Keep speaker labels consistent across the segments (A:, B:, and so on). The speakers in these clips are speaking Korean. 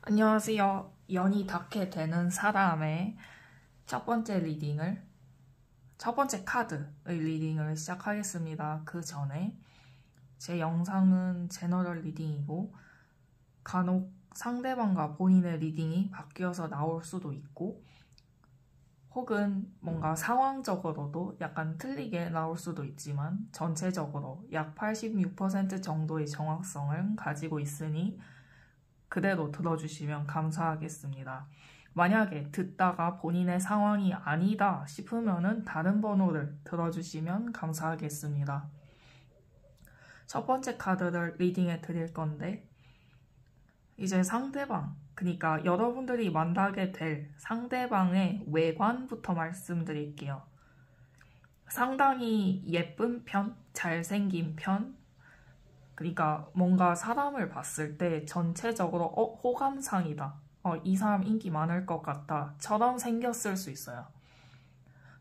A: 안녕하세요. 연이 닿게 되는 사람의 첫 번째 첫 번째 카드의 리딩을 시작하겠습니다. 그 전에 제 영상은 제너럴 리딩이고 간혹 상대방과 본인의 리딩이 바뀌어서 나올 수도 있고 혹은 뭔가 상황적으로도 약간 틀리게 나올 수도 있지만 전체적으로 약 86% 정도의 정확성을 가지고 있으니 그대로 들어주시면 감사하겠습니다. 만약에 듣다가 본인의 상황이 아니다 싶으면은 다른 번호를 들어주시면 감사하겠습니다. 첫 번째 카드를 리딩해 드릴 건데 이제 상대방, 그러니까 여러분들이 만나게 될 상대방의 외관부터 말씀드릴게요. 상당히 예쁜 편, 잘생긴 편, 그러니까 뭔가 사람을 봤을 때 전체적으로 호감상이다. 이 사람 인기 많을 것 같다. 처럼 생겼을 수 있어요.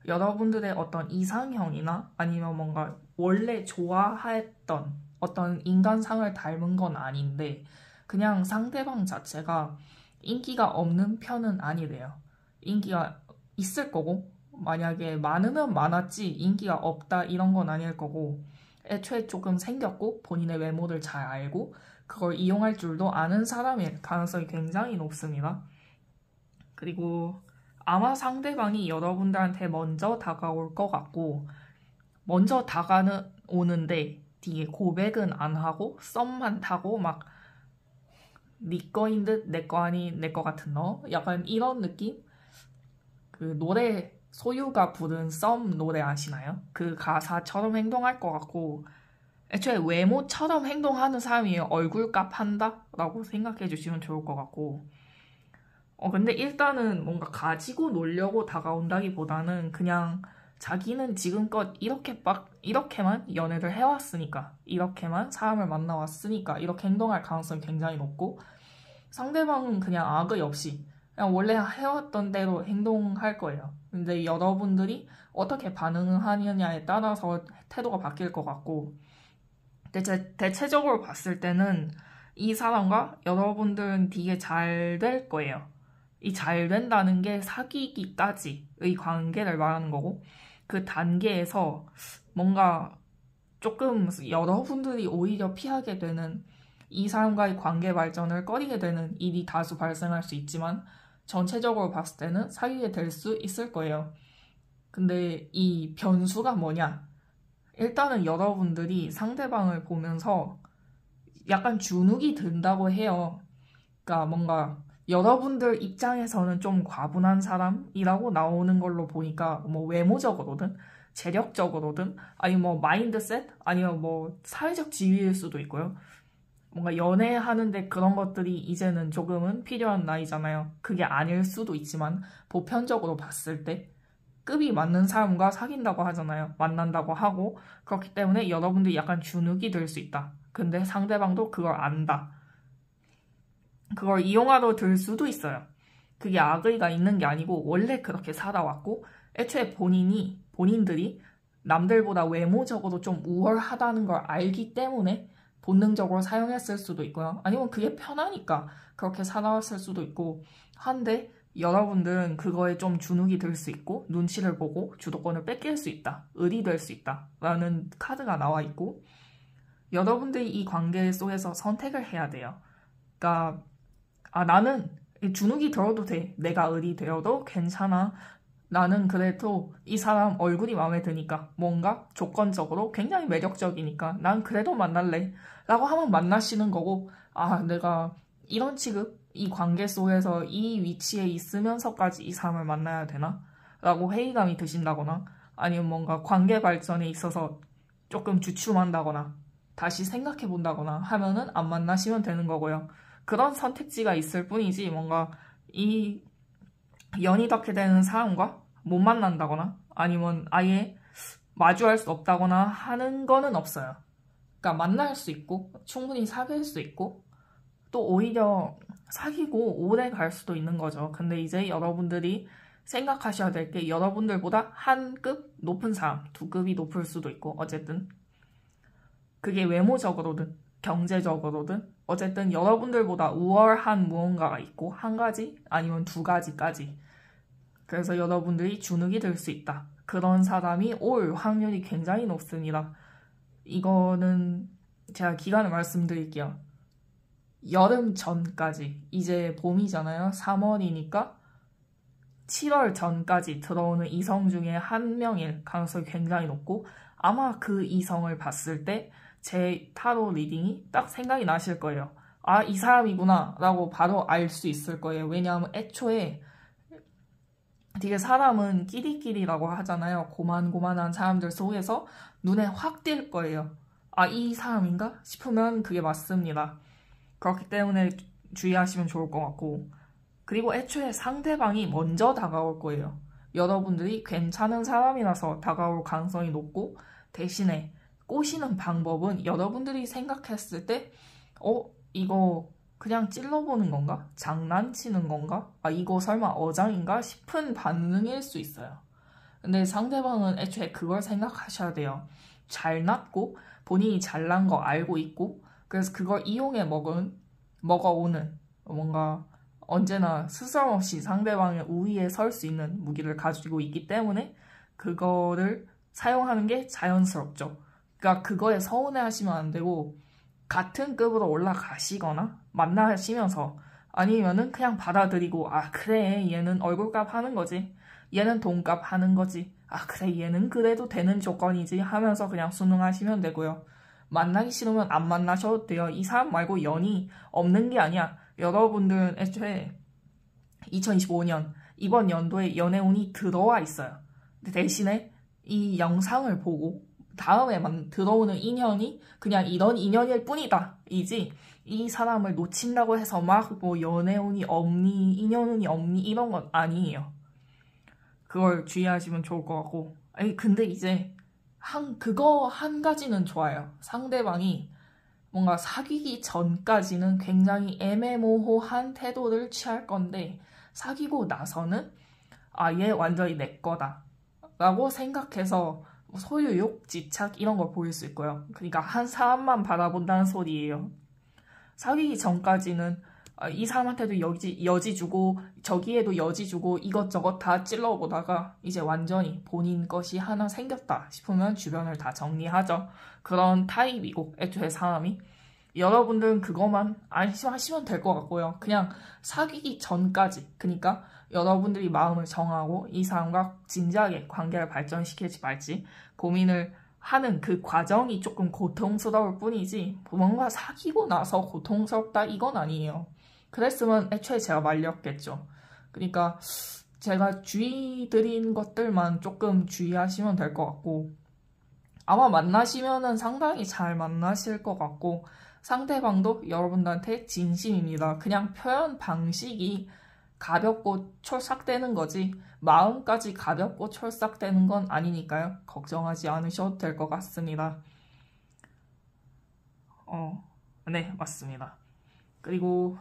A: 여러분들의 어떤 이상형이나 아니면 뭔가 원래 좋아했던 어떤 인간상을 닮은 건 아닌데 그냥 상대방 자체가 인기가 없는 편은 아니래요. 인기가 있을 거고 만약에 많으면 많았지 인기가 없다 이런 건 아닐 거고 애초에 조금 생겼고 본인의 외모를 잘 알고 그걸 이용할 줄도 아는 사람일 가능성이 굉장히 높습니다. 그리고 아마 상대방이 여러분들한테 먼저 다가올 것 같고 먼저 다가오는데 뒤에 고백은 안 하고 썸만 타고 막 네 거인 듯 내 거 아닌 내 거 같은 너 약간 이런 느낌? 그 노래 소유가 부른 썸 노래 아시나요? 그 가사처럼 행동할 것 같고 애초에 외모처럼 행동하는 사람이 얼굴값 한다? 라고 생각해 주시면 좋을 것 같고 근데 일단은 뭔가 가지고 놀려고 다가온다기보다는 그냥 자기는 지금껏 이렇게만 연애를 해왔으니까 이렇게만 사람을 만나왔으니까 이렇게 행동할 가능성이 굉장히 높고 상대방은 그냥 악의 없이 그냥 원래 해왔던 대로 행동할 거예요. 근데 여러분들이 어떻게 반응하느냐에 따라서 태도가 바뀔 것 같고 대체적으로 봤을 때는 이 사람과 여러분들은 되게 잘 될 거예요. 이 잘 된다는 게 사귀기까지의 관계를 말하는 거고 그 단계에서 뭔가 조금 여러분들이 오히려 피하게 되는 이 사람과의 관계 발전을 꺼리게 되는 일이 다수 발생할 수 있지만 전체적으로 봤을 때는 사귀게 될 수 있을 거예요. 근데 이 변수가 뭐냐? 일단은 여러분들이 상대방을 보면서 약간 주눅이 든다고 해요. 그러니까 뭔가 여러분들 입장에서는 좀 과분한 사람이라고 나오는 걸로 보니까 뭐 외모적으로든 재력적으로든 아니면 뭐 마인드셋 아니면 뭐 사회적 지위일 수도 있고요. 뭔가 연애하는데 그런 것들이 이제는 조금은 필요한 나이잖아요. 그게 아닐 수도 있지만 보편적으로 봤을 때 급이 맞는 사람과 사귄다고 하잖아요. 만난다고 하고 그렇기 때문에 여러분들이 약간 주눅이 들 수 있다. 근데 상대방도 그걸 안다. 그걸 이용하러 들 수도 있어요. 그게 악의가 있는 게 아니고 원래 그렇게 살아왔고 애초에 본인들이 남들보다 외모적으로 좀 우월하다는 걸 알기 때문에 본능적으로 사용했을 수도 있고요. 아니면 그게 편하니까 그렇게 살아왔을 수도 있고 한데 여러분들은 그거에 좀 주눅이 들 수 있고 눈치를 보고 주도권을 뺏길 수 있다. 을이 될 수 있다. 라는 카드가 나와 있고 여러분들이 이 관계 속에서 선택을 해야 돼요. 그러니까 나는 주눅이 들어도 돼. 내가 을이 되어도 괜찮아. 나는 그래도 이 사람 얼굴이 마음에 드니까 뭔가 조건적으로 굉장히 매력적이니까 난 그래도 만날래 라고 하면 만나시는 거고 내가 이런 취급, 이 관계 속에서 이 위치에 있으면서까지 이 사람을 만나야 되나? 라고 회의감이 드신다거나 아니면 뭔가 관계 발전에 있어서 조금 주춤한다거나 다시 생각해 본다거나 하면은 안 만나시면 되는 거고요. 그런 선택지가 있을 뿐이지 뭔가 이 연이 닿게 되는 사람과 못 만난다거나 아니면 아예 마주할 수 없다거나 하는 거는 없어요. 그러니까 만날 수 있고 충분히 사귈 수 있고 또 오히려 사귀고 오래 갈 수도 있는 거죠. 근데 이제 여러분들이 생각하셔야 될 게 여러분들보다 한 급 높은 사람, 두 급이 높을 수도 있고 어쨌든 그게 외모적으로든 경제적으로든 어쨌든 여러분들보다 우월한 무언가가 있고 한 가지 아니면 두 가지까지. 그래서 여러분들이 주눅이 들 수 있다. 그런 사람이 올 확률이 굉장히 높습니다. 이거는 제가 기간을 말씀드릴게요. 여름 전까지, 이제 봄이잖아요. 3월이니까 7월 전까지 들어오는 이성 중에 한 명일 가능성이 굉장히 높고, 아마 그 이성을 봤을 때 제 타로 리딩이 딱 생각이 나실 거예요. 아, 이 사람이구나 라고 바로 알 수 있을 거예요. 왜냐하면 애초에 되게 사람은 끼리끼리라고 하잖아요. 고만고만한 사람들 속에서 눈에 확 띌 거예요. 아, 이 사람인가 싶으면 그게 맞습니다. 그렇기 때문에 주의하시면 좋을 것 같고, 그리고 애초에 상대방이 먼저 다가올 거예요. 여러분들이 괜찮은 사람이라서 다가올 가능성이 높고, 대신에 꼬시는 방법은 여러분들이 생각했을 때 이거 그냥 찔러보는 건가? 장난치는 건가? 아, 이거 설마 어장인가? 싶은 반응일 수 있어요. 근데 상대방은 애초에 그걸 생각하셔야 돼요. 잘났고 본인이 잘난 거 알고 있고, 그래서 그걸 이용해 먹어오는, 뭔가 언제나 스스럼없이 상대방의 우위에 설 수 있는 무기를 가지고 있기 때문에 그거를 사용하는 게 자연스럽죠. 그러니까 그거에 서운해하시면 안 되고, 같은 급으로 올라가시거나 만나시면서, 아니면은 그냥 받아들이고, 아 그래 얘는 얼굴값 하는 거지, 얘는 돈값 하는 거지, 아 그래 얘는 그래도 되는 조건이지 하면서 그냥 순응하시면 되고요. 만나기 싫으면 안 만나셔도 돼요. 이 사람 말고 연이 없는 게 아니야. 여러분들은 애초에 2025년 이번 연도에 연애운이 들어와 있어요. 근데 대신에 이 영상을 보고 다음에 들어오는 인연이 그냥 이런 인연일 뿐이다 이지, 이 사람을 놓친다고 해서 막 뭐 연애운이 없니 인연운이 없니 이런 건 아니에요. 그걸 주의하시면 좋을 것 같고, 아니 근데 이제 그거 한 가지는 좋아요. 상대방이 뭔가 사귀기 전까지는 굉장히 애매모호한 태도를 취할 건데, 사귀고 나서는 아, 얘 완전히 내 거다 라고 생각해서 소유욕, 집착 이런 걸 보일 수 있고요. 그러니까 한 사람만 바라본다는 소리예요. 사귀기 전까지는 이 사람한테도 여지 주고 저기에도 여지 주고 이것저것 다 찔러보다가 이제 완전히 본인 것이 하나 생겼다 싶으면 주변을 다 정리하죠. 그런 타입이고 애초에 사람이, 여러분들은 그것만 안심하시면 될 것 같고요. 그냥 사귀기 전까지, 그러니까 여러분들이 마음을 정하고 이 사람과 진지하게 관계를 발전시킬지 말지 고민을 하는 그 과정이 조금 고통스러울 뿐이지, 뭔가 사귀고 나서 고통스럽다 이건 아니에요. 그랬으면 애초에 제가 말렸겠죠. 그러니까 제가 주의 드린 것들만 조금 주의하시면 될 것 같고, 아마 만나시면은 상당히 잘 만나실 것 같고, 상대방도 여러분들한테 진심입니다. 그냥 표현 방식이 가볍고 촐싹대는 거지 마음까지 가볍고 촐싹대는 건 아니니까요. 걱정하지 않으셔도 될 것 같습니다. 네, 맞습니다. 그리고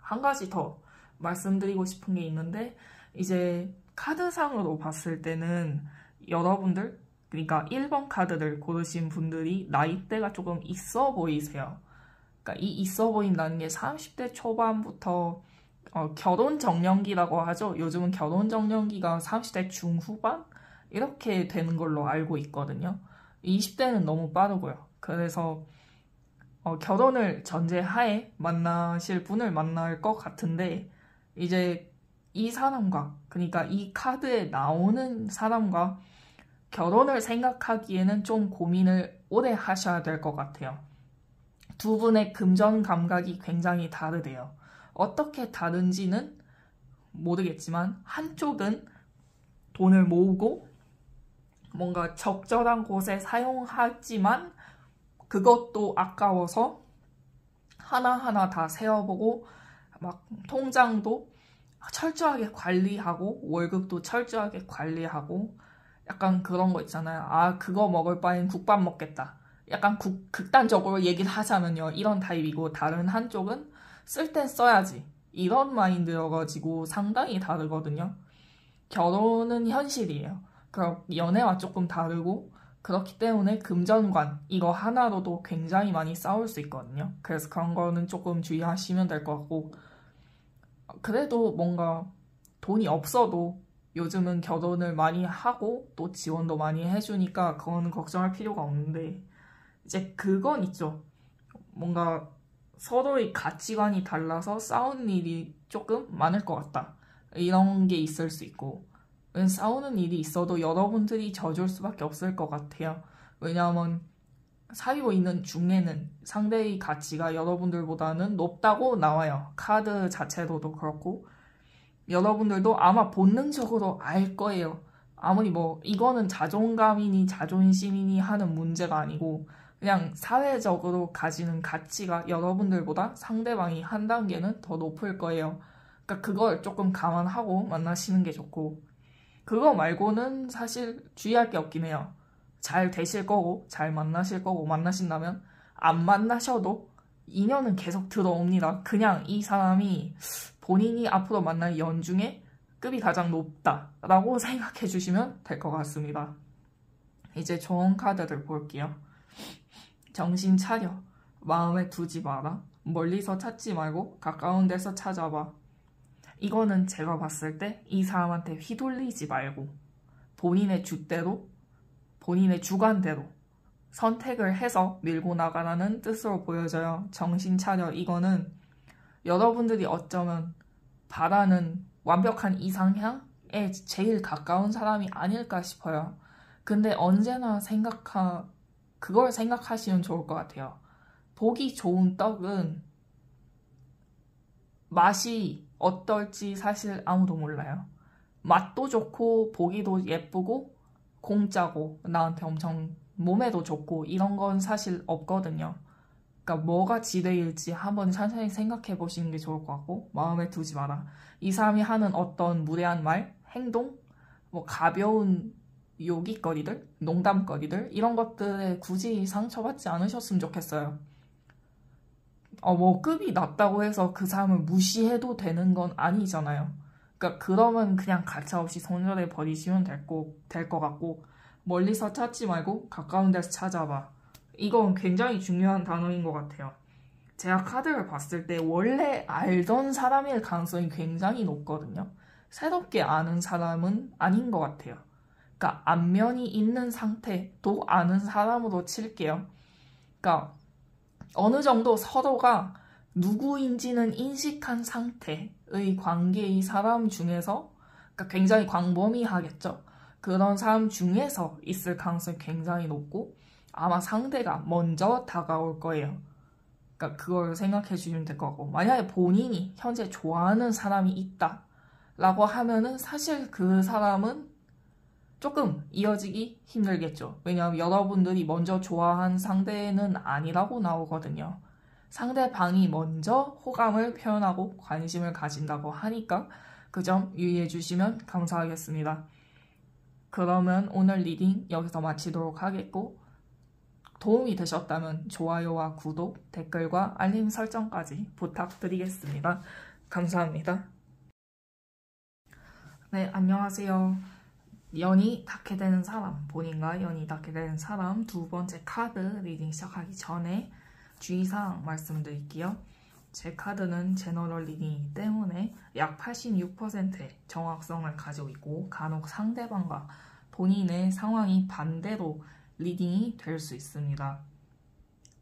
A: 한 가지 더 말씀드리고 싶은 게 있는데, 이제 카드상으로 봤을 때는 여러분들, 그러니까 1번 카드를 고르신 분들이 나이대가 조금 있어 보이세요. 그러니까 이 있어 보인다는 게 30대 초반부터 결혼 정년기라고 하죠. 요즘은 결혼 정년기가 30대 중후반? 이렇게 되는 걸로 알고 있거든요. 20대는 너무 빠르고요. 그래서 결혼을 전제하에 만나실 분을 만날 것 같은데, 이제 이 사람과, 그러니까 이 카드에 나오는 사람과 결혼을 생각하기에는 좀 고민을 오래 하셔야 될 것 같아요. 두 분의 금전 감각이 굉장히 다르대요. 어떻게 다른지는 모르겠지만 한쪽은 돈을 모으고 뭔가 적절한 곳에 사용하지만 그것도 아까워서 하나하나 다 세어보고 막 통장도 철저하게 관리하고 월급도 철저하게 관리하고, 약간 그런 거 있잖아요. 아, 그거 먹을 바엔 국밥 먹겠다. 약간 극단적으로 얘기를 하자면요, 이런 타입이고, 다른 한쪽은 쓸 땐 써야지 이런 마인드여가지고 상당히 다르거든요. 결혼은 현실이에요. 그럼 연애와 조금 다르고, 그렇기 때문에 금전관 이거 하나로도 굉장히 많이 싸울 수 있거든요. 그래서 그런 거는 조금 주의하시면 될 것 같고, 그래도 뭔가 돈이 없어도 요즘은 결혼을 많이 하고 또 지원도 많이 해주니까 그거는 걱정할 필요가 없는데, 이제 그건 있죠. 뭔가 서로의 가치관이 달라서 싸우는 일이 조금 많을 것 같다. 이런 게 있을 수 있고, 싸우는 일이 있어도 여러분들이 져줄 수밖에 없을 것 같아요. 왜냐하면 사귀고 있는 중에는 상대의 가치가 여러분들보다는 높다고 나와요. 카드 자체로도 그렇고, 여러분들도 아마 본능적으로 알 거예요. 아무리 뭐 이거는 자존감이니 자존심이니 하는 문제가 아니고 그냥 사회적으로 가지는 가치가 여러분들보다 상대방이 한 단계는 더 높을 거예요. 그러니까 그걸 조금 감안하고 만나시는 게 좋고, 그거 말고는 사실 주의할 게 없긴 해요. 잘 되실 거고 잘 만나실 거고, 만나신다면 안 만나셔도 인연은 계속 들어옵니다. 그냥 이 사람이 본인이 앞으로 만날 연 중에 급이 가장 높다라고 생각해 주시면 될 것 같습니다. 이제 좋은 카드를 볼게요. 정신 차려. 마음에 두지 마라. 멀리서 찾지 말고 가까운 데서 찾아봐. 이거는 제가 봤을 때 이 사람한테 휘둘리지 말고 본인의 주대로, 본인의 주관대로 선택을 해서 밀고 나가라는 뜻으로 보여져요. 정신 차려. 이거는 여러분들이 어쩌면 바라는 완벽한 이상향에 제일 가까운 사람이 아닐까 싶어요. 근데 언제나 그걸 생각하시면 좋을 것 같아요. 보기 좋은 떡은 맛이 어떨지 사실 아무도 몰라요. 맛도 좋고 보기도 예쁘고 공짜고 나한테 엄청 몸에도 좋고 이런 건 사실 없거든요. 그러니까 뭐가 지대일지 한번 천천히 생각해 보시는 게 좋을 것 같고, 마음에 두지 마라. 이 사람이 하는 어떤 무례한 말, 행동, 뭐 가벼운 요깃거리들, 농담거리들 이런 것들에 굳이 상처받지 않으셨으면 좋겠어요. 뭐 급이 낮다고 해서 그 사람을 무시해도 되는 건 아니잖아요. 그러니까 그러면 그냥 가차없이 손절해 버리시면 될 것 같고, 멀리서 찾지 말고 가까운 데서 찾아봐. 이건 굉장히 중요한 단어인 것 같아요. 제가 카드를 봤을 때 원래 알던 사람일 가능성이 굉장히 높거든요. 새롭게 아는 사람은 아닌 것 같아요. 그러니까 안면이 있는 상태도 아는 사람으로 칠게요. 그러니까 어느 정도 서로가 누구인지는 인식한 상태의 관계의 사람 중에서, 그러니까 굉장히 광범위하겠죠. 그런 사람 중에서 있을 가능성이 굉장히 높고 아마 상대가 먼저 다가올 거예요. 그러니까 그걸 생각해 주시면 될 것 같고, 만약에 본인이 현재 좋아하는 사람이 있다라고 하면은 사실 그 사람은 조금 이어지기 힘들겠죠. 왜냐하면 여러분들이 먼저 좋아한 상대는 아니라고 나오거든요. 상대방이 먼저 호감을 표현하고 관심을 가진다고 하니까 그 점 유의해 주시면 감사하겠습니다. 그러면 오늘 리딩 여기서 마치도록 하겠고, 도움이 되셨다면 좋아요와 구독, 댓글과 알림 설정까지 부탁드리겠습니다. 감사합니다. 네, 안녕하세요. 연이 닿게 되는 사람, 본인과 연이 닿게 되는 사람 두 번째 카드 리딩 시작하기 전에 주의사항 말씀드릴게요. 제 카드는 제너럴 리딩이기 때문에 약 86%의 정확성을 가지고 있고, 간혹 상대방과 본인의 상황이 반대로 리딩이 될 수 있습니다.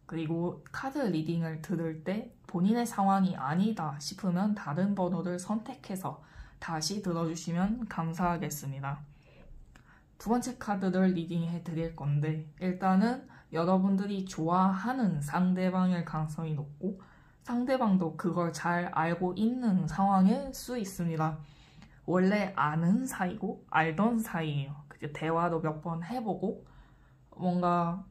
A: 그리고 카드 리딩을 들을 때 본인의 상황이 아니다 싶으면 다른 번호를 선택해서 다시 들어주시면 감사하겠습니다. 두 번째 카드를 리딩해 드릴 건데, 일단은 여러분들이 좋아하는 상대방일 가능성이 높고 상대방도 그걸 잘 알고 있는 상황일 수 있습니다. 원래 아는 사이고 알던 사이예요. 대화도 몇 번 해보고 뭔가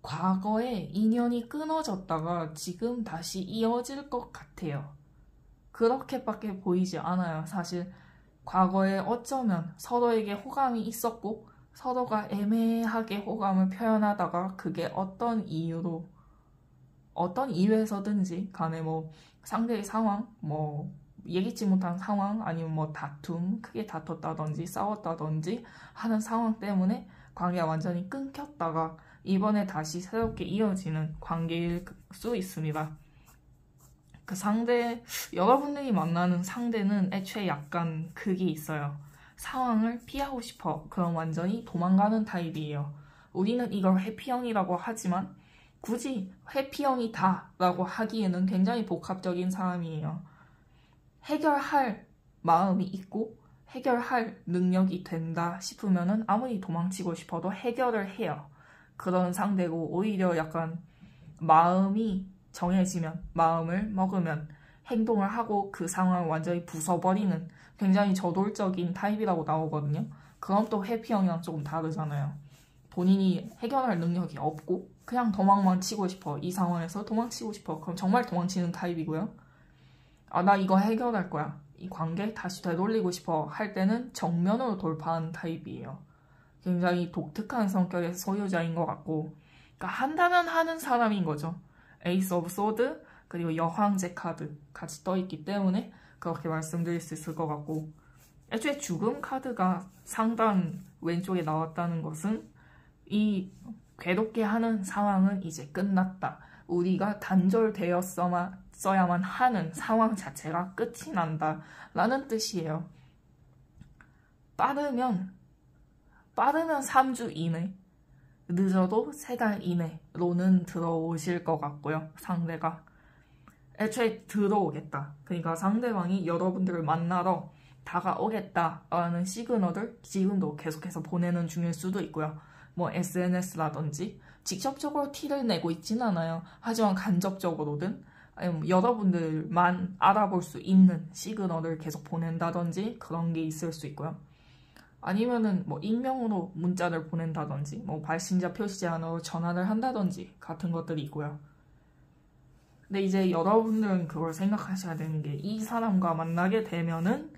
A: 과거에 인연이 끊어졌다가 지금 다시 이어질 것 같아요. 그렇게밖에 보이지 않아요. 사실 과거에 어쩌면 서로에게 호감이 있었고 서로가 애매하게 호감을 표현하다가 그게 어떤 이유에서든지 간에 뭐 상대의 상황, 뭐 예기치 못한 상황 아니면 뭐 다툼, 크게 다퉜다든지 싸웠다든지 하는 상황 때문에 관계가 완전히 끊겼다가 이번에 다시 새롭게 이어지는 관계일 수 있습니다. 그 상대, 여러분들이 만나는 상대는 애초에 약간 그게 있어요. 상황을 피하고 싶어. 그럼 완전히 도망가는 타입이에요. 우리는 이걸 회피형이라고 하지만 굳이 회피형이다 라고 하기에는 굉장히 복합적인 사람이에요. 해결할 마음이 있고 해결할 능력이 된다 싶으면은 아무리 도망치고 싶어도 해결을 해요. 그런 상대고 오히려 약간 마음이 정해지면 마음을 먹으면 행동을 하고 그 상황을 완전히 부숴버리는 굉장히 저돌적인 타입이라고 나오거든요. 그럼 또 회피형이랑 조금 다르잖아요. 본인이 해결할 능력이 없고 그냥 도망만 치고 싶어. 이 상황에서 도망치고 싶어. 그럼 정말 도망치는 타입이고요. 아, 나 이거 해결할 거야. 이 관계 다시 되돌리고 싶어 할 때는 정면으로 돌파하는 타입이에요. 굉장히 독특한 성격의 소유자인 것 같고, 그러니까 한다면 하는 사람인 거죠. 에이스 오브 소드 그리고 여황제 카드 같이 떠있기 때문에 그렇게 말씀드릴 수 있을 것 같고, 애초에 죽음 카드가 상단 왼쪽에 나왔다는 것은 이 괴롭게 하는 상황은 이제 끝났다. 우리가 단절되었어야만 하는 상황 자체가 끝이 난다 라는 뜻이에요. 빠르면 3주 이내, 늦어도 3달 이내로는 들어오실 것 같고요. 상대가 애초에 들어오겠다. 그러니까 상대방이 여러분들을 만나러 다가오겠다라는 시그널을 지금도 계속해서 보내는 중일 수도 있고요. 뭐 SNS라든지 직접적으로 티를 내고 있진 않아요. 하지만 간접적으로든 아니면 여러분들만 알아볼 수 있는 시그널을 계속 보낸다든지 그런 게 있을 수 있고요. 아니면은 뭐 익명으로 문자를 보낸다든지 뭐 발신자 표시 제한으로 전화를 한다든지 같은 것들이 있고요. 근데 이제 여러분들은 그걸 생각하셔야 되는 게 이 사람과 만나게 되면은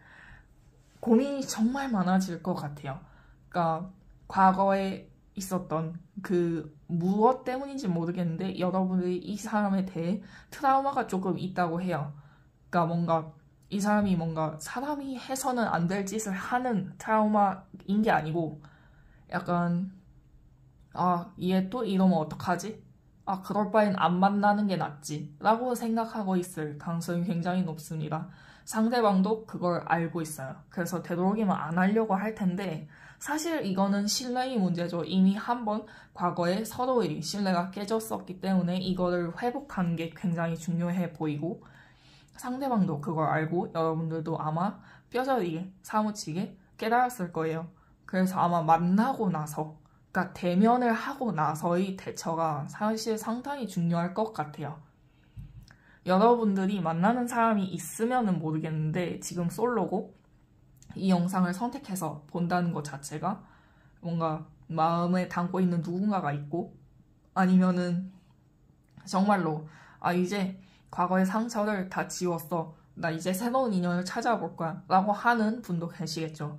A: 고민이 정말 많아질 것 같아요. 그러니까 과거에 있었던 그 무엇 때문인지 모르겠는데 여러분들이 이 사람에 대해 트라우마가 조금 있다고 해요. 그러니까 뭔가 이 사람이 뭔가 사람이 해서는 안 될 짓을 하는 트라우마인 게 아니고 약간 얘 또 이러면 어떡하지? 그럴 바엔 안 만나는 게 낫지 라고 생각하고 있을 가능성이 굉장히 높습니다. 상대방도 그걸 알고 있어요. 그래서 되도록이면 안 하려고 할 텐데 사실 이거는 신뢰의 문제죠. 이미 한번 과거에 서로의 신뢰가 깨졌었기 때문에 이거를 회복하는 게 굉장히 중요해 보이고 상대방도 그걸 알고 여러분들도 아마 뼈저리게 사무치게 깨달았을 거예요. 그래서 아마 만나고 나서 그러니까 대면을 하고 나서의 대처가 사실 상당히 중요할 것 같아요. 여러분들이 만나는 사람이 있으면은 모르겠는데 지금 솔로고 이 영상을 선택해서 본다는 것 자체가 뭔가 마음에 담고 있는 누군가가 있고 아니면은 정말로 이제 과거의 상처를 다 지웠어. 나 이제 새로운 인연을 찾아볼 거야 라고 하는 분도 계시겠죠.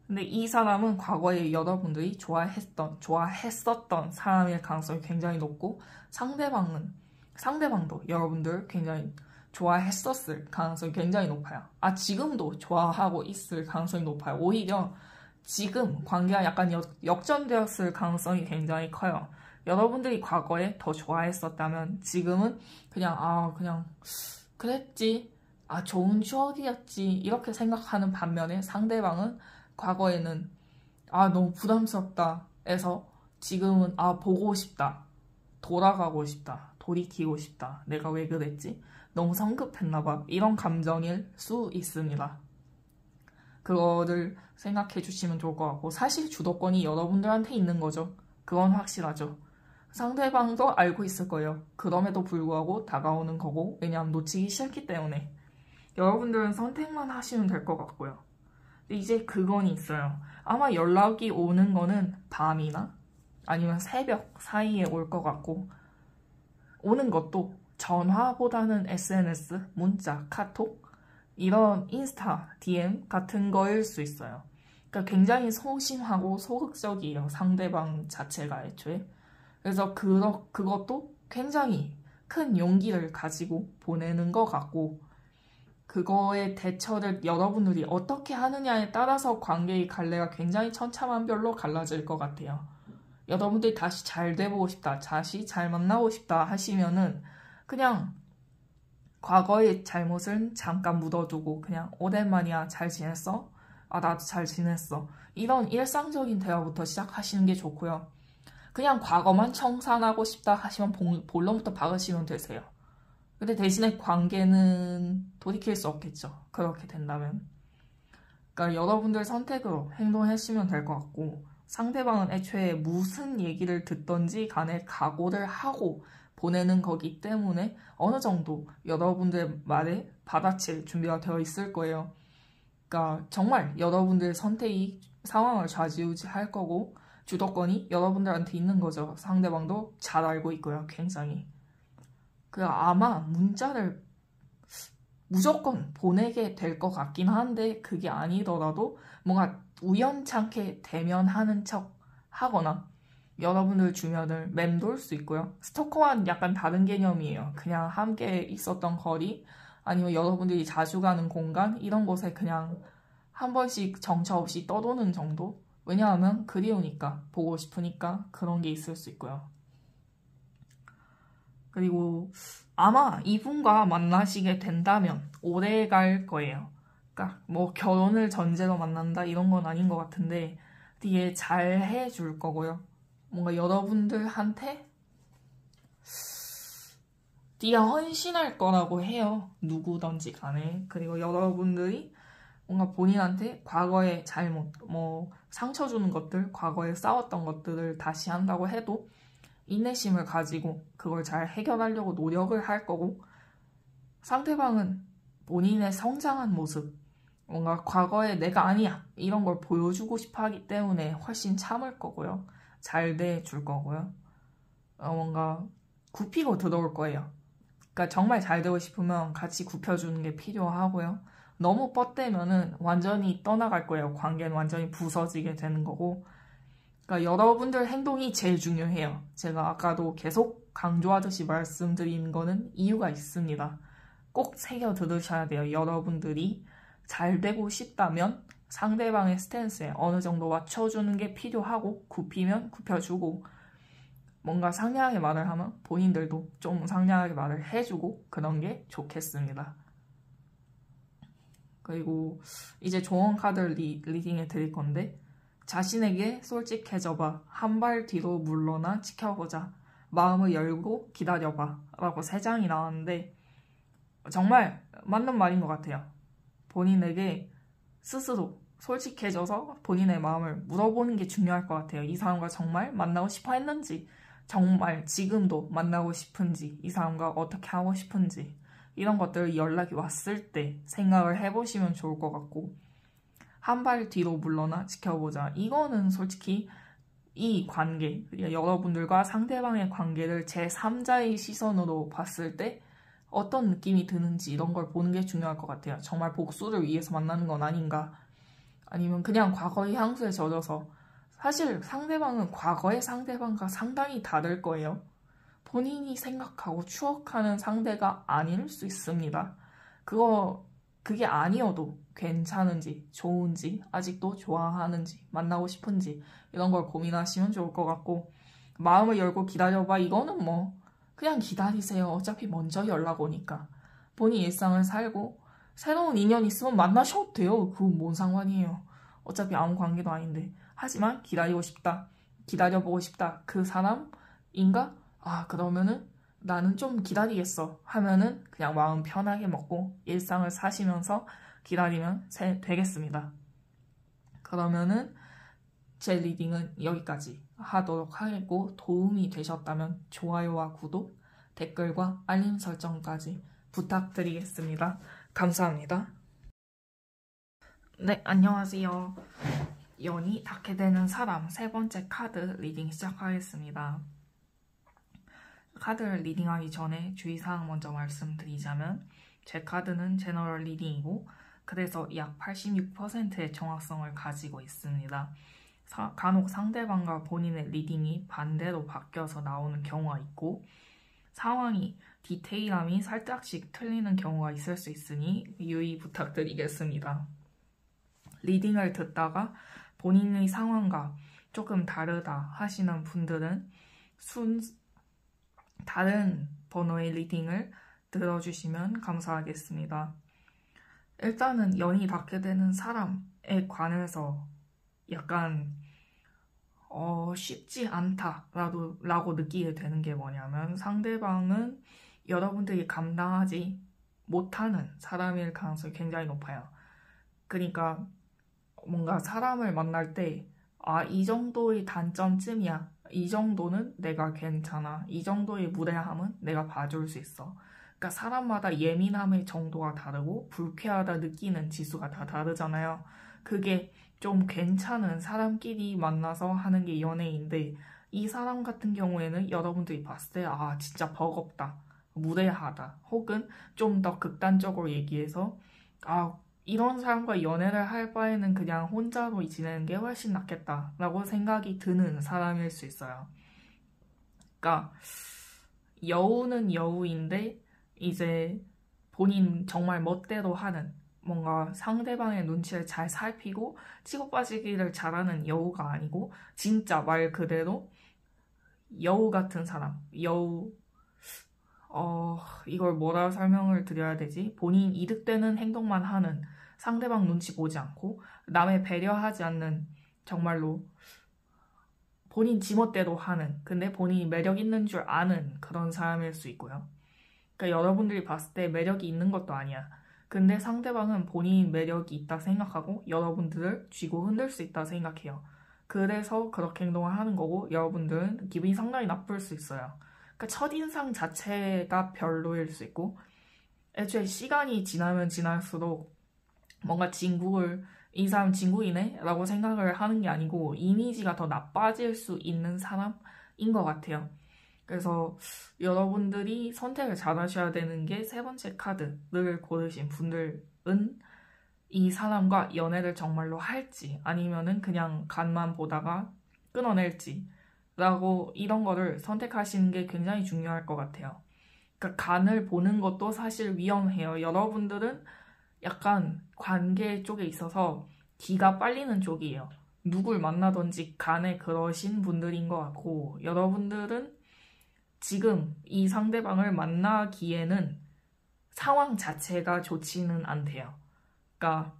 A: 근데 이 사람은 과거에 여러분들이 좋아했었던 사람일 가능성이 굉장히 높고 상대방도 여러분들 굉장히 좋아했었을 가능성이 굉장히 높아요. 지금도 좋아하고 있을 가능성이 높아요. 오히려 지금 관계가 약간 역전되었을 가능성이 굉장히 커요. 여러분들이 과거에 더 좋아했었다면 지금은 그냥 그랬지. 좋은 추억이었지. 이렇게 생각하는 반면에 상대방은 과거에는 너무 부담스럽다 해서 지금은 보고 싶다. 돌아가고 싶다. 돌이키고 싶다. 내가 왜 그랬지? 너무 성급했나봐. 이런 감정일 수 있습니다. 그거를 생각해 주시면 좋을 것 같고 사실 주도권이 여러분들한테 있는 거죠. 그건 확실하죠. 상대방도 알고 있을 거예요. 그럼에도 불구하고 다가오는 거고 왜냐하면 놓치기 싫기 때문에 여러분들은 선택만 하시면 될 것 같고요. 근데 이제 그건 있어요. 아마 연락이 오는 거는 밤이나 아니면 새벽 사이에 올 것 같고 오는 것도 전화보다는 SNS, 문자, 카톡 이런 인스타, DM 같은 거일 수 있어요. 그러니까 굉장히 소심하고 소극적이에요. 상대방 자체가 애초에. 그래서 그것도 굉장히 큰 용기를 가지고 보내는 것 같고 그거의 대처를 여러분들이 어떻게 하느냐에 따라서 관계의 갈래가 굉장히 천차만별로 갈라질 것 같아요. 여러분들이 다시 잘 돼보고 싶다, 다시 잘 만나고 싶다 하시면은 그냥 과거의 잘못은 잠깐 묻어두고 그냥 오랜만이야, 잘 지냈어? 아, 나도 잘 지냈어. 이런 일상적인 대화부터 시작하시는 게 좋고요. 그냥 과거만 청산하고 싶다 하시면 본론부터 박으시면 되세요. 근데 대신에 관계는 돌이킬 수 없겠죠. 그렇게 된다면. 그러니까 여러분들 선택으로 행동하시면 될 것 같고, 상대방은 애초에 무슨 얘기를 듣던지 간에 각오를 하고 보내는 거기 때문에 어느 정도 여러분들 말에 받아칠 준비가 되어 있을 거예요. 그러니까 정말 여러분들 선택이 상황을 좌지우지할 거고 주도권이 여러분들한테 있는 거죠. 상대방도 잘 알고 있고요. 굉장히. 아마 문자를 무조건 보내게 될 것 같긴 한데 그게 아니더라도 뭔가 우연찮게 대면하는 척 하거나 여러분들 주변을 맴돌 수 있고요. 스토커와는 약간 다른 개념이에요. 그냥 함께 있었던 거리 아니면 여러분들이 자주 가는 공간 이런 곳에 그냥 한 번씩 정처 없이 떠도는 정도? 왜냐하면 그리우니까, 보고 싶으니까 그런 게 있을 수 있고요. 그리고 아마 이분과 만나시게 된다면 오래 갈 거예요. 그러니까 뭐 결혼을 전제로 만난다 이런 건 아닌 것 같은데 되게 잘 해줄 거고요. 뭔가 여러분들한테 네가 헌신할 거라고 해요. 누구든지 간에. 그리고 여러분들이 뭔가 본인한테 과거의 잘못, 뭐 상처 주는 것들, 과거에 싸웠던 것들을 다시 한다고 해도 인내심을 가지고 그걸 잘 해결하려고 노력을 할 거고 상대방은 본인의 성장한 모습, 뭔가 과거에 내가 아니야 이런 걸 보여주고 싶어 하기 때문에 훨씬 참을 거고요. 잘 대해줄 거고요. 뭔가 굽히고 들어올 거예요. 그러니까 정말 잘 되고 싶으면 같이 굽혀주는 게 필요하고요. 너무 뻗대면은 완전히 떠나갈 거예요. 관계는 완전히 부서지게 되는 거고. 그러니까 여러분들 행동이 제일 중요해요. 제가 아까도 계속 강조하듯이 말씀드린 거는 이유가 있습니다. 꼭 새겨 들으셔야 돼요. 여러분들이 잘 되고 싶다면 상대방의 스탠스에 어느 정도 맞춰주는 게 필요하고 굽히면 굽혀주고 뭔가 상냥하게 말을 하면 본인들도 좀 상냥하게 말을 해주고 그런 게 좋겠습니다. 그리고 이제 조언 카드 리딩해 드릴 건데 자신에게 솔직해져봐. 한 발 뒤로 물러나 지켜보자. 마음을 열고 기다려봐. 라고 3장이 나왔는데 정말 맞는 말인 것 같아요. 본인에게 스스로 솔직해져서 본인의 마음을 물어보는 게 중요할 것 같아요. 이 사람과 정말 만나고 싶어 했는지, 정말 지금도 만나고 싶은지, 이 사람과 어떻게 하고 싶은지 이런 것들 연락이 왔을 때 생각을 해보시면 좋을 것 같고 한 발 뒤로 물러나 지켜보자. 이거는 솔직히 이 관계, 여러분들과 상대방의 관계를 제3자의 시선으로 봤을 때 어떤 느낌이 드는지 이런 걸 보는 게 중요할 것 같아요. 정말 복수를 위해서 만나는 건 아닌가? 아니면 그냥 과거의 향수에 젖어서 사실 상대방은 과거의 상대방과 상당히 다를 거예요. 본인이 생각하고 추억하는 상대가 아닐 수 있습니다. 그게 아니어도 괜찮은지, 좋은지, 아직도 좋아하는지, 만나고 싶은지 이런 걸 고민하시면 좋을 것 같고 마음을 열고 기다려봐. 이거는 뭐 그냥 기다리세요. 어차피 먼저 연락 오니까. 본인 일상을 살고 새로운 인연 있으면 만나셔도 돼요. 그건 뭔 상관이에요. 어차피 아무 관계도 아닌데. 하지만 기다리고 싶다. 기다려보고 싶다. 그 사람인가? 아, 그러면은 나는 좀 기다리겠어 하면은 그냥 마음 편하게 먹고 일상을 사시면서 기다리면 되겠습니다. 그러면은 제 리딩은 여기까지 하도록 하겠고 도움이 되셨다면 좋아요와 구독, 댓글과 알림 설정까지 부탁드리겠습니다. 감사합니다. 네, 안녕하세요. 연이 닿게 되는 사람 3번째 카드 리딩 시작하겠습니다. 카드를 리딩하기 전에 주의사항 먼저 말씀드리자면 제 카드는 제너럴 리딩이고 그래서 약 86%의 정확성을 가지고 있습니다. 간혹 상대방과 본인의 리딩이 반대로 바뀌어서 나오는 경우가 있고 상황이 디테일함이 살짝씩 틀리는 경우가 있을 수 있으니 유의 부탁드리겠습니다. 리딩을 듣다가 본인의 상황과 조금 다르다 하시는 분들은 다른 번호의 리딩을 들어주시면 감사하겠습니다. 일단은 연이 닿게 되는 사람에 관해서 약간 쉽지 않다라고 느끼게 되는 게 뭐냐면 상대방은 여러분들이 감당하지 못하는 사람일 가능성이 굉장히 높아요. 그러니까 뭔가 사람을 만날 때 이 정도의 단점쯤이야. 이 정도는 내가 괜찮아. 이 정도의 무례함은 내가 봐줄 수 있어. 그러니까 사람마다 예민함의 정도가 다르고 불쾌하다 느끼는 지수가 다 다르잖아요. 그게 좀 괜찮은 사람끼리 만나서 하는 게 연애인데 이 사람 같은 경우에는 여러분들이 봤을 때 진짜 버겁다, 무례하다, 혹은 좀 더 극단적으로 얘기해서 이런 사람과 연애를 할 바에는 그냥 혼자로 지내는 게 훨씬 낫겠다 라고 생각이 드는 사람일 수 있어요. 그러니까 여우는 여우인데 이제 본인 정말 멋대로 하는, 뭔가 상대방의 눈치를 잘 살피고 치고 빠지기를 잘하는 여우가 아니고 진짜 말 그대로 여우 같은 사람, 여우, 이걸 뭐라 설명을 드려야 되지? 본인 이득되는 행동만 하는, 상대방 눈치 보지 않고 남의 배려하지 않는, 정말로 본인 지멋대로 하는, 근데 본인이 매력 있는 줄 아는 그런 사람일 수 있고요. 그러니까 여러분들이 봤을 때 매력이 있는 것도 아니야. 근데 상대방은 본인 매력이 있다 생각하고 여러분들을 쥐고 흔들 수 있다 생각해요. 그래서 그렇게 행동을 하는 거고 여러분들은 기분이 상당히 나쁠 수 있어요. 그러니까 첫인상 자체가 별로일 수 있고 애초에 시간이 지나면 지날수록 뭔가 이 사람 친구이네? 라고 생각을 하는 게 아니고 이미지가 더 나빠질 수 있는 사람인 것 같아요. 그래서 여러분들이 선택을 잘 하셔야 되는 게 세 번째 카드를 고르신 분들은 이 사람과 연애를 정말로 할지 아니면은 그냥 간만 보다가 끊어낼지 라고 이런 거를 선택하시는 게 굉장히 중요할 것 같아요. 그러니까 간을 보는 것도 사실 위험해요. 여러분들은 약간 관계 쪽에 있어서 기가 빨리는 쪽이에요. 누굴 만나든지 간에 그러신 분들인 것 같고 여러분들은 지금 이 상대방을 만나기에는 상황 자체가 좋지는 않대요. 그러니까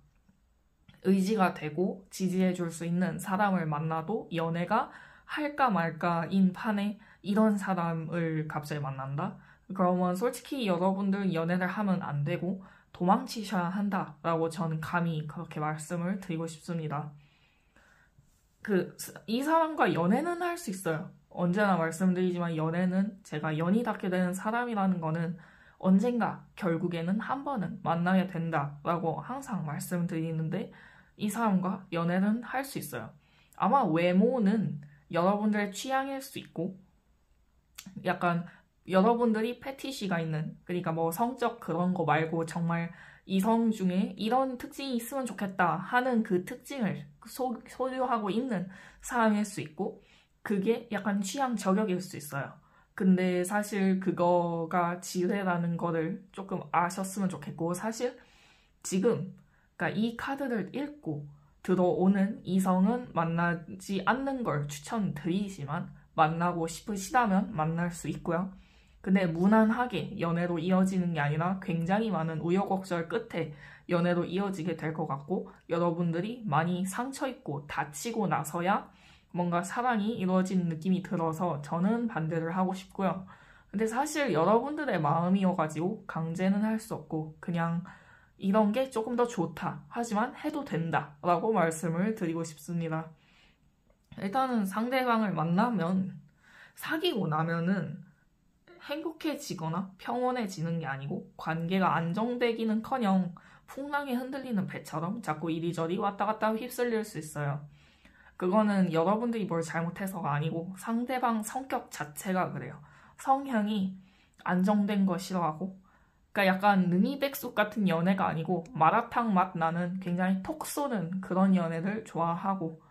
A: 의지가 되고 지지해줄 수 있는 사람을 만나도 연애가 할까 말까인 판에 이런 사람을 갑자기 만난다? 그러면 솔직히 여러분들 연애를 하면 안 되고 도망치셔야 한다라고 저는 감히 그렇게 말씀을 드리고 싶습니다. 이 사람과 연애는 할 수 있어요. 언제나 말씀드리지만 연애는 제가 연이 닿게 되는 사람이라는 거는 언젠가 결국에는 한 번은 만나게 된다라고 항상 말씀드리는데 이 사람과 연애는 할 수 있어요. 아마 외모는 여러분들의 취향일 수 있고 약간 여러분들이 패티시가 있는, 그러니까 뭐 성적 그런 거 말고 정말 이성 중에 이런 특징이 있으면 좋겠다 하는 그 특징을 소유하고 있는 사람일 수 있고 그게 약간 취향 저격일 수 있어요. 근데 사실 그거가 지뢰라는 거를 조금 아셨으면 좋겠고 사실 지금 그러니까 이 카드를 읽고 들어오는 이성은 만나지 않는 걸 추천드리지만 만나고 싶으시다면 만날 수 있고요. 근데 무난하게 연애로 이어지는 게 아니라 굉장히 많은 우여곡절 끝에 연애로 이어지게 될 것 같고 여러분들이 많이 상처입고 다치고 나서야 뭔가 사랑이 이루어지는 느낌이 들어서 저는 반대를 하고 싶고요. 근데 사실 여러분들의 마음이어가지고 강제는 할 수 없고 그냥 이런 게 조금 더 좋다. 하지만 해도 된다. 라고 말씀을 드리고 싶습니다. 일단은 상대방을 만나면 사귀고 나면은 행복해지거나 평온해지는 게 아니고 관계가 안정되기는커녕 풍랑에 흔들리는 배처럼 자꾸 이리저리 왔다 갔다 휩쓸릴 수 있어요. 그거는 여러분들이 뭘 잘못해서가 아니고 상대방 성격 자체가 그래요. 성향이 안정된 거 싫어하고 그러니까 약간 능이백숙 같은 연애가 아니고 마라탕 맛 나는 굉장히 톡 쏘는 그런 연애를 좋아하고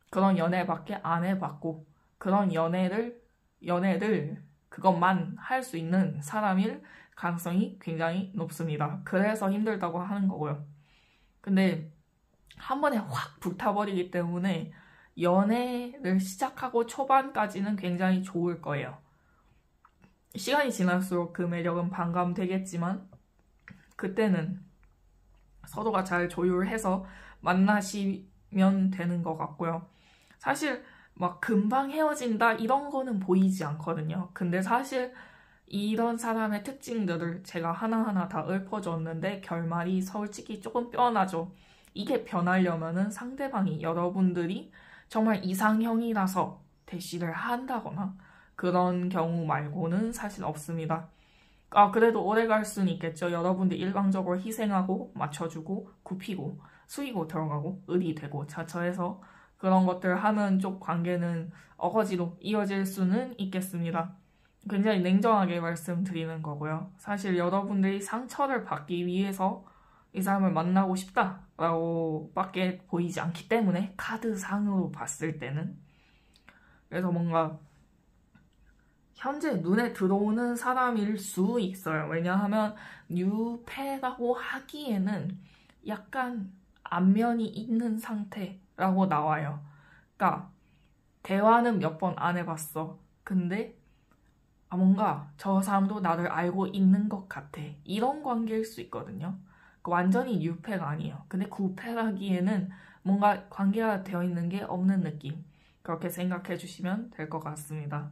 A: 그런 연애밖에 안 해봤고 그런 연애를 그것만 할 수 있는 사람일 가능성이 굉장히 높습니다. 그래서 힘들다고 하는 거고요. 근데 한 번에 확 불타버리기 때문에 연애를 시작하고 초반까지는 굉장히 좋을 거예요. 시간이 지날수록 그 매력은 반감되겠지만 그때는 서로가 잘 조율해서 만나시면 되는 것 같고요. 사실 막 금방 헤어진다 이런 거는 보이지 않거든요. 근데 사실 이런 사람의 특징들을 제가 하나하나 다 읊어줬는데 결말이 솔직히 조금 뼈나죠. 이게 변하려면은 상대방이 여러분들이 정말 이상형이라서 대시를 한다거나 그런 경우 말고는 사실 없습니다. 그래도 오래 갈 수는 있겠죠. 여러분들 일방적으로 희생하고 맞춰주고 굽히고 숙이고 들어가고 을이 되고 자처해서 그런 것들 하면 쪽 관계는 어거지로 이어질 수는 있겠습니다. 굉장히 냉정하게 말씀드리는 거고요. 사실 여러분들이 상처를 받기 위해서 이 사람을 만나고 싶다라고 밖에 보이지 않기 때문에 카드상으로 봤을 때는 그래서 뭔가 현재 눈에 들어오는 사람일 수 있어요. 왜냐하면 뉴페라고 하기에는 약간 안면이 있는 상태라고 나와요. 그러니까 대화는 몇 번 안 해봤어. 근데 뭔가 저 사람도 나를 알고 있는 것 같아. 이런 관계일 수 있거든요. 완전히 뉴페가 아니에요. 근데 구페라기에는 뭔가 관계가 되어 있는 게 없는 느낌. 그렇게 생각해 주시면 될 것 같습니다.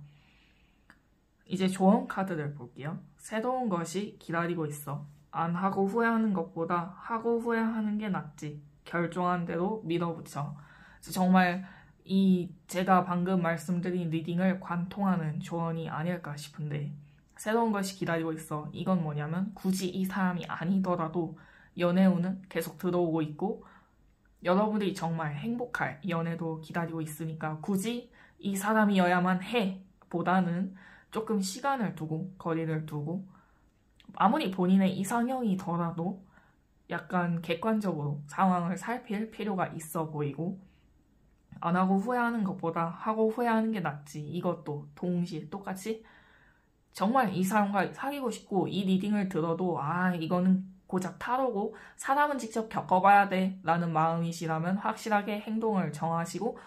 A: 이제 조언 카드를 볼게요. 새로운 것이 기다리고 있어. 안 하고 후회하는 것보다 하고 후회하는 게 낫지. 결정한 대로 밀어붙여. 정말 제가 방금 말씀드린 리딩을 관통하는 조언이 아닐까 싶은데 새로운 것이 기다리고 있어. 이건 뭐냐면 굳이 이 사람이 아니더라도 연애운은 계속 들어오고 있고 여러분들이 정말 행복할 연애도 기다리고 있으니까 굳이 이 사람이어야만 해 보다는 조금 시간을 두고 거리를 두고 아무리 본인의 이상형이더라도 약간 객관적으로 상황을 살필 필요가 있어 보이고 안 하고 후회하는 것보다 하고 후회하는 게 낫지. 이것도 동시에 똑같이 정말 이 사람과 사귀고 싶고 이 리딩을 들어도 이거는 고작 타로고 사람은 직접 겪어봐야 돼 라는 마음이시라면 확실하게 행동을 정하시고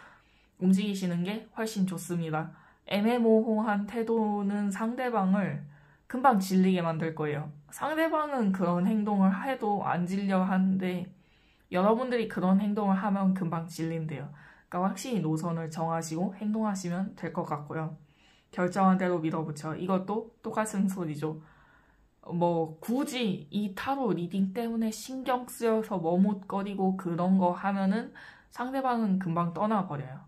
A: 움직이시는 게 훨씬 좋습니다. 애매모호한 태도는 상대방을 금방 질리게 만들 거예요. 상대방은 그런 행동을 해도 안 질려 하는데 여러분들이 그런 행동을 하면 금방 질린대요. 그러니까 확실히 노선을 정하시고 행동하시면 될 것 같고요. 결정한 대로 밀어붙여. 이것도 똑같은 소리죠. 굳이 이 타로 리딩 때문에 신경 쓰여서 머뭇거리고 그런 거 하면은 상대방은 금방 떠나버려요.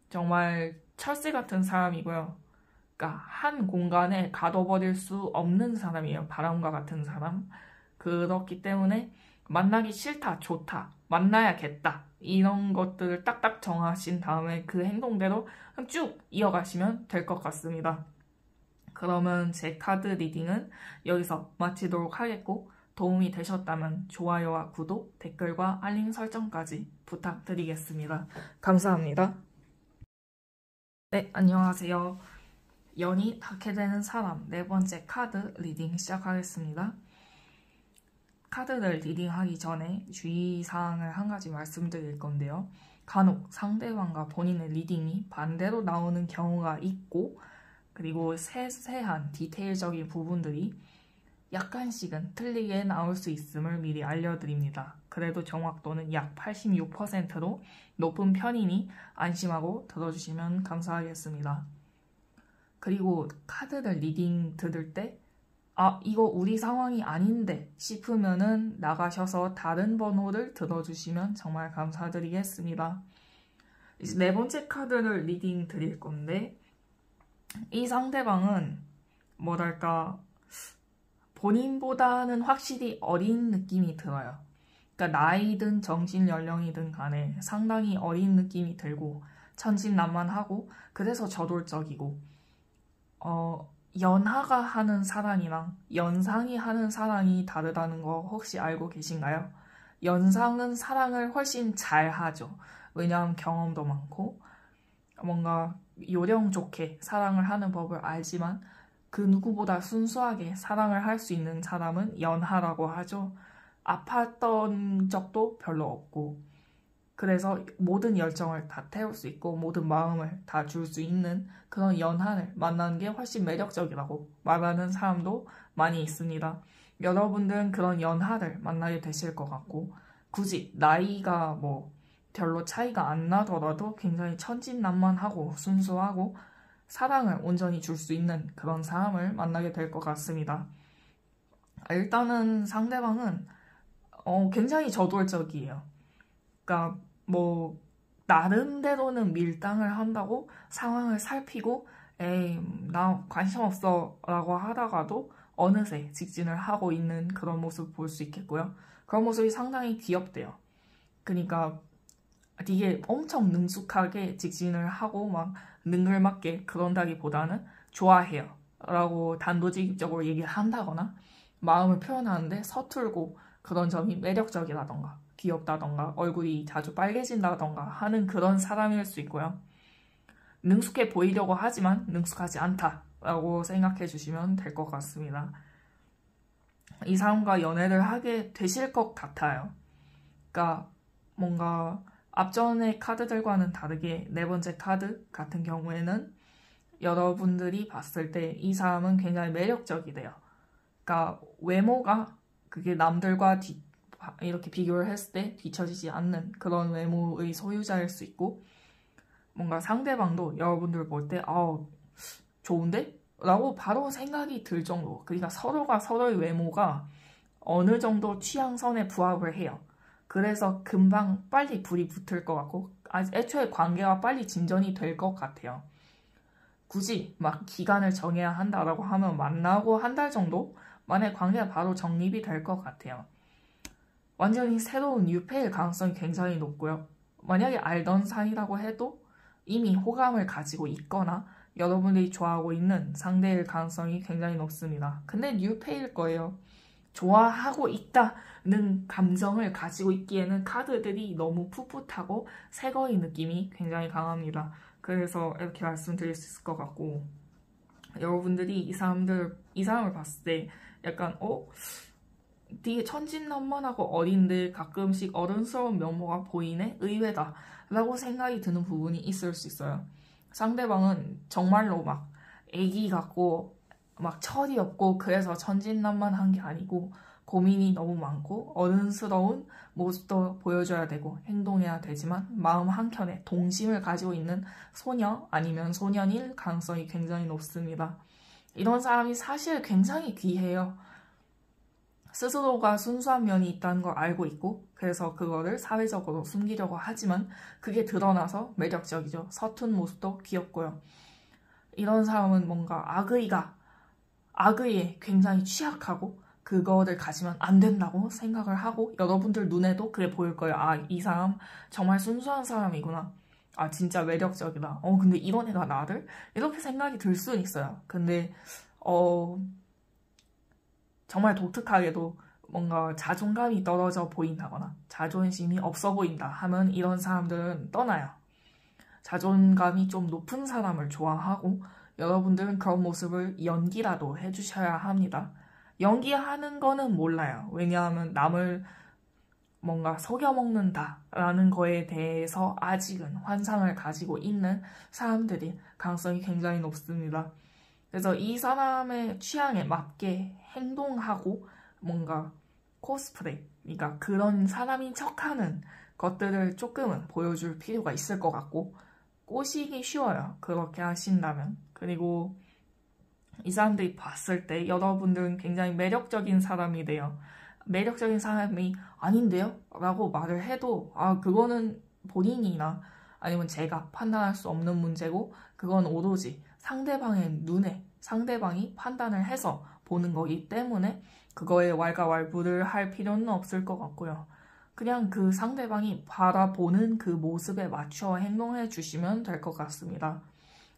A: 정말 철새 같은 사람이고요. 그러니까 한 공간에 가둬버릴 수 없는 사람이에요. 바람과 같은 사람. 그렇기 때문에 만나기 싫다, 좋다, 만나야겠다 이런 것들을 딱딱 정하신 다음에 그 행동대로 쭉 이어가시면 될 것 같습니다. 그러면 제 카드 리딩은 여기서 마치도록 하겠고 도움이 되셨다면 좋아요와 구독, 댓글과 알림 설정까지 부탁드리겠습니다. 감사합니다. 네, 안녕하세요. 연이 닿게 되는 사람 네 번째 카드 리딩 시작하겠습니다. 카드를 리딩하기 전에 주의사항을 한 가지 말씀드릴 건데요. 간혹 상대방과 본인의 리딩이 반대로 나오는 경우가 있고 그리고 세세한 디테일적인 부분들이 약간씩은 틀리게 나올 수 있음을 미리 알려드립니다. 그래도 정확도는 약 86%로 높은 편이니 안심하고 들어주시면 감사하겠습니다. 그리고 카드를 리딩 들을 때 이거 우리 상황이 아닌데 싶으면은 나가셔서 다른 번호를 들어주시면 정말 감사드리겠습니다. 이제 네 번째 카드를 리딩 드릴 건데 이 상대방은 뭐랄까 본인보다는 확실히 어린 느낌이 들어요. 그러니까 나이든 정신 연령이든 간에 상당히 어린 느낌이 들고 천진난만하고 그래서 저돌적이고 연하가 하는 사랑이랑 연상이 하는 사랑이 다르다는 거 혹시 알고 계신가요? 연상은 사랑을 훨씬 잘하죠. 왜냐하면 경험도 많고 뭔가 요령 좋게 사랑을 하는 법을 알지만 그 누구보다 순수하게 사랑을 할 수 있는 사람은 연하라고 하죠. 아팠던 적도 별로 없고, 그래서 모든 열정을 다 태울 수 있고 모든 마음을 다 줄 수 있는 그런 연하를 만나는 게 훨씬 매력적이라고 말하는 사람도 많이 있습니다. 여러분들은 그런 연하를 만나게 되실 것 같고, 굳이 나이가 뭐 별로 차이가 안 나더라도 굉장히 천진난만하고 순수하고 사랑을 온전히 줄 수 있는 그런 사람을 만나게 될 것 같습니다. 일단은 상대방은 굉장히 저돌적이에요. 그러니까 뭐 나름대로는 밀당을 한다고 상황을 살피고 에이 나 관심 없어 라고 하다가도 어느새 직진을 하고 있는 그런 모습을 볼 수 있겠고요. 그런 모습이 상당히 귀엽대요. 그러니까 되게 엄청 능숙하게 직진을 하고 막 능글맞게 그런다기보다는 좋아해요 라고 단도직입적으로 얘기를 한다거나 마음을 표현하는데 서툴고 그런 점이 매력적이라던가 귀엽다던가 얼굴이 자주 빨개진다던가 하는 그런 사람일 수 있고요. 능숙해 보이려고 하지만 능숙하지 않다라고 생각해 주시면 될 것 같습니다. 이 사람과 연애를 하게 되실 것 같아요. 그러니까 뭔가 앞전의 카드들과는 다르게 네 번째 카드 같은 경우에는 여러분들이 봤을 때 이 사람은 굉장히 매력적이래요. 그러니까 외모가 그게 남들과 이렇게 비교를 했을 때 뒤처지지 않는 그런 외모의 소유자일 수 있고, 뭔가 상대방도 여러분들 볼 때 좋은데? 라고 바로 생각이 들 정도. 그러니까 서로가 서로의 외모가 어느 정도 취향선에 부합을 해요. 그래서 금방 빨리 불이 붙을 것 같고 애초에 관계가 빨리 진전이 될 것 같아요. 굳이 막 기간을 정해야 한다라고 하면 만나고 한 달 정도 만에 관계가 바로 정립이 될 것 같아요. 완전히 새로운 뉴페일 가능성이 굉장히 높고요. 만약에 알던 사이라고 해도 이미 호감을 가지고 있거나 여러분들이 좋아하고 있는 상대일 가능성이 굉장히 높습니다. 근데 뉴페일 거예요. 좋아하고 있다는 감정을 가지고 있기에는 카드들이 너무 풋풋하고 새거의 느낌이 굉장히 강합니다. 그래서 이렇게 말씀드릴 수 있을 것 같고, 여러분들이 이 사람을 봤을 때 약간 되게 천진난만하고 어린데 가끔씩 어른스러운 면모가 보이네? 의외다 라고 생각이 드는 부분이 있을 수 있어요. 상대방은 정말로 막 애기 같고 막 철이 없고 그래서 천진난만한 게 아니고 고민이 너무 많고 어른스러운 모습도 보여줘야 되고 행동해야 되지만 마음 한켠에 동심을 가지고 있는 소녀 아니면 소년일 가능성이 굉장히 높습니다. 이런 사람이 사실 굉장히 귀해요. 스스로가 순수한 면이 있다는 걸 알고 있고 그래서 그거를 사회적으로 숨기려고 하지만 그게 드러나서 매력적이죠. 서툰 모습도 귀엽고요. 이런 사람은 뭔가 악의에 굉장히 취약하고 그거를 가지면 안 된다고 생각을 하고 여러분들 눈에도 그게 보일 거예요. 이 사람 정말 순수한 사람이구나. 진짜 매력적이다. 근데 이런 애가 나를? 이렇게 생각이 들 수는 있어요. 근데 정말 독특하게도 뭔가 자존감이 떨어져 보인다거나 자존심이 없어 보인다 하면 이런 사람들은 떠나요. 자존감이 좀 높은 사람을 좋아하고 여러분들은 그런 모습을 연기라도 해주셔야 합니다. 연기하는 거는 몰라요. 왜냐하면 남을 뭔가 속여먹는다라는 거에 대해서 아직은 환상을 가지고 있는 사람들이 가능성이 굉장히 높습니다. 그래서 이 사람의 취향에 맞게 행동하고 뭔가 코스프레, 그러니까 그런 사람인 척하는 것들을 조금은 보여줄 필요가 있을 것 같고 꼬시기 쉬워요. 그렇게 하신다면. 그리고 이 사람들이 봤을 때 여러분들은 굉장히 매력적인 사람이 돼요. 매력적인 사람이 아닌데요? 라고 말을 해도 그거는 본인이나 아니면 제가 판단할 수 없는 문제고 그건 오로지 상대방의 눈에 상대방이 판단을 해서 보는 거기 때문에 그거에 왈가왈부를 할 필요는 없을 것 같고요. 그냥 그 상대방이 바라보는 그 모습에 맞춰 행동해 주시면 될 것 같습니다.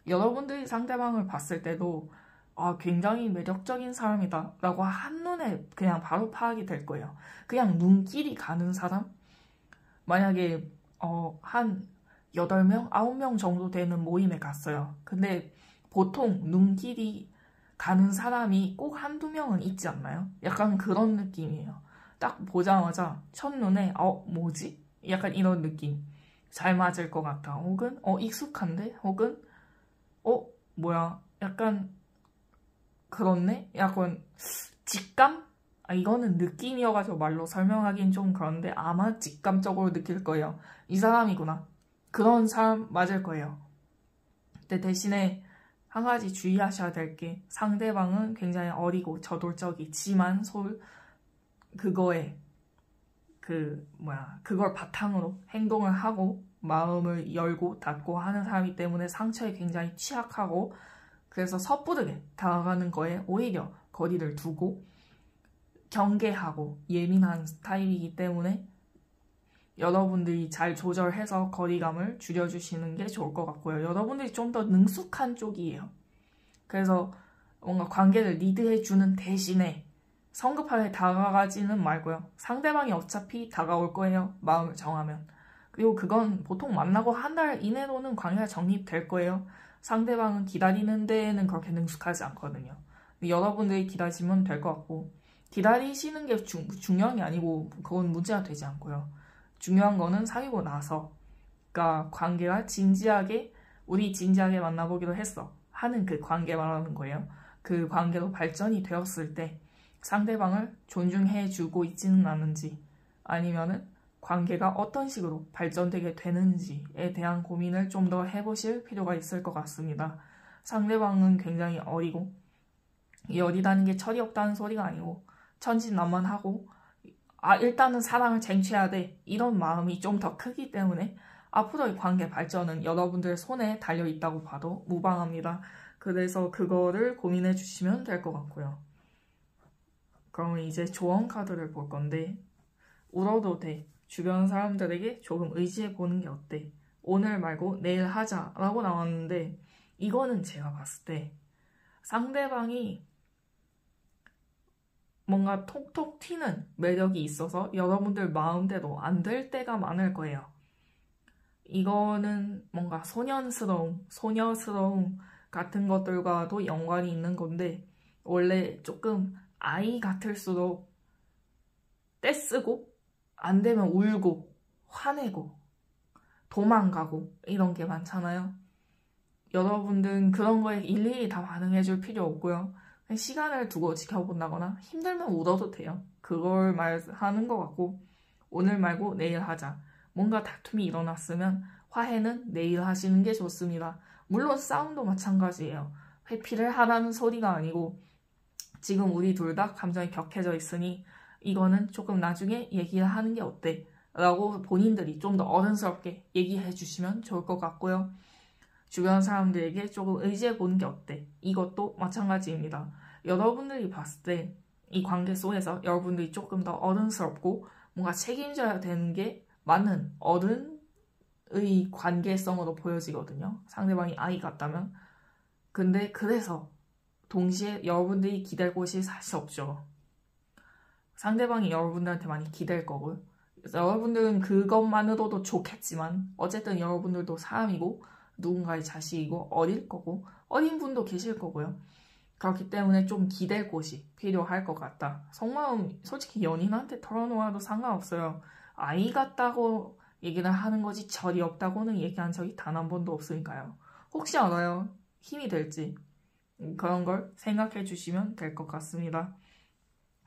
A: 여러분들이 상대방을 봤을 때도 굉장히 매력적인 사람이다 라고 한눈에 그냥 바로 파악이 될 거예요. 그냥 눈길이 가는 사람? 만약에 한 8명, 9명 정도 되는 모임에 갔어요. 근데 보통 눈길이 가는 사람이 꼭 한두 명은 있지 않나요? 약간 그런 느낌이에요. 딱 보자마자 첫눈에 뭐지? 약간 이런 느낌. 잘 맞을 것 같아. 혹은 익숙한데? 혹은 뭐야? 약간 그렇네? 약간 직감? 이거는 느낌이어가지고 말로 설명하기는 좀 그런데 아마 직감적으로 느낄 거예요. 이 사람이구나. 그런 사람 맞을 거예요. 근데 대신에 한 가지 주의하셔야 될 게 상대방은 굉장히 어리고 저돌적이지만 그거에 그걸 바탕으로 행동을 하고 마음을 열고 닫고 하는 사람이기 때문에 상처에 굉장히 취약하고 그래서 섣부르게 다가가는 거에 오히려 거리를 두고 경계하고 예민한 스타일이기 때문에 여러분들이 잘 조절해서 거리감을 줄여주시는 게 좋을 것 같고요. 여러분들이 좀 더 능숙한 쪽이에요. 그래서 뭔가 관계를 리드해주는 대신에 성급하게 다가가지는 말고요. 상대방이 어차피 다가올 거예요. 마음을 정하면. 그리고 그건 보통 만나고 한 달 이내로는 관계가 정립될 거예요. 상대방은 기다리는 데에는 그렇게 능숙하지 않거든요. 여러분들이 기다리시면 될 것 같고 기다리시는 게 중요한 게 아니고 그건 문제가 되지 않고요. 중요한 거는 사귀고 나서 그러니까 관계가 우리 진지하게 만나보기로 했어 하는 그 관계 말하는 거예요. 그 관계로 발전이 되었을 때 상대방을 존중해주고 있지는 않은지 아니면은 관계가 어떤 식으로 발전되게 되는지에 대한 고민을 좀 더 해보실 필요가 있을 것 같습니다. 상대방은 굉장히 어리고 이 어리다는 게 철이 없다는 소리가 아니고 천진난만하고 일단은 사랑을 쟁취해야 돼 이런 마음이 좀 더 크기 때문에 앞으로의 관계 발전은 여러분들 손에 달려있다고 봐도 무방합니다. 그래서 그거를 고민해 주시면 될 것 같고요. 그러면 이제 조언 카드를 볼 건데 울어도 돼. 주변 사람들에게 조금 의지해 보는 게 어때? 오늘 말고 내일 하자 라고 나왔는데 이거는 제가 봤을 때 상대방이 뭔가 톡톡 튀는 매력이 있어서 여러분들 마음대로 안 될 때가 많을 거예요. 이거는 뭔가 소녀스러움 같은 것들과도 연관이 있는 건데 원래 조금 아이 같을수록 떼쓰고 안 되면 울고 화내고 도망가고 이런 게 많잖아요. 여러분들은 그런 거에 일일이 다 반응해줄 필요 없고요. 그냥 시간을 두고 지켜본다거나 힘들면 울어도 돼요. 그걸 말하는 것 같고 오늘 말고 내일 하자. 뭔가 다툼이 일어났으면 화해는 내일 하시는 게 좋습니다. 물론 싸움도 마찬가지예요. 회피를 하라는 소리가 아니고 지금 우리 둘 다 감정이 격해져 있으니 이거는 조금 나중에 얘기를 하는 게 어때? 라고 본인들이 좀 더 어른스럽게 얘기해 주시면 좋을 것 같고요. 주변 사람들에게 조금 의지해 보는 게 어때? 이것도 마찬가지입니다. 여러분들이 봤을 때 이 관계 속에서 여러분들이 조금 더 어른스럽고 뭔가 책임져야 되는 게 맞는 어른의 관계성으로 보여지거든요. 상대방이 아이 같다면. 근데 그래서 동시에 여러분들이 기댈 곳이 사실 없죠. 상대방이 여러분들한테 많이 기댈 거고요. 여러분들은 그것만으로도 좋겠지만 어쨌든 여러분들도 사람이고 누군가의 자식이고 어릴 거고 어린 분도 계실 거고요. 그렇기 때문에 좀 기댈 곳이 필요할 것 같다. 속마음 솔직히 연인한테 털어놓아도 상관없어요. 아이 같다고 얘기를 하는 거지 절이 없다고는 얘기한 적이 단 한 번도 없으니까요. 혹시 알아요? 힘이 될지 그런 걸 생각해 주시면 될 것 같습니다.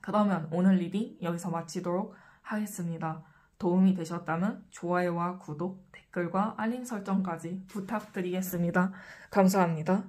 A: 그러면 오늘 리딩 여기서 마치도록 하겠습니다. 도움이 되셨다면 좋아요와 구독, 댓글과 알림 설정까지 부탁드리겠습니다. 감사합니다.